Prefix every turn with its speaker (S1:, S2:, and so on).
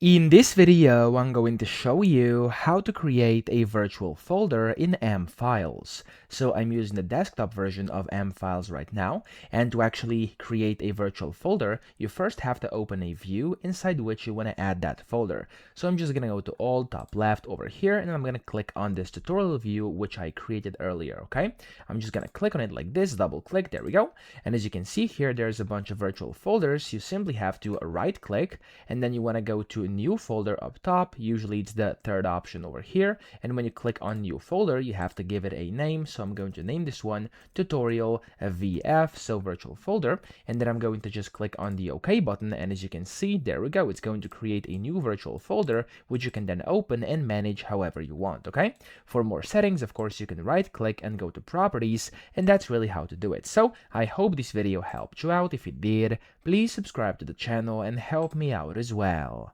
S1: In this video, I'm going to show you how to create a virtual folder in M-Files. So I'm using the desktop version of M-Files right now, and to actually create a virtual folder, you first have to open a view inside which you want to add that folder. So I'm just going to go to all top left over here, and I'm going to click on this tutorial view which I created earlier, okay? I'm just going to click on it like this, double click, there we go. And as you can see here, there's a bunch of virtual folders. You simply have to right click, and then you want to go to new folder up top. Usually it's the third option over here, and when you click on new folder you have to give it a name. So I'm going to name this one tutorial VF, so virtual folder, and then I'm going to just click on the OK button, and as you can see, there we go, it's going to create a new virtual folder which you can then open and manage however you want. Okay, for more settings, of course, you can right click and go to properties, and that's really how to do it. So I hope this video helped you out. If it did, please subscribe to the channel and help me out as well.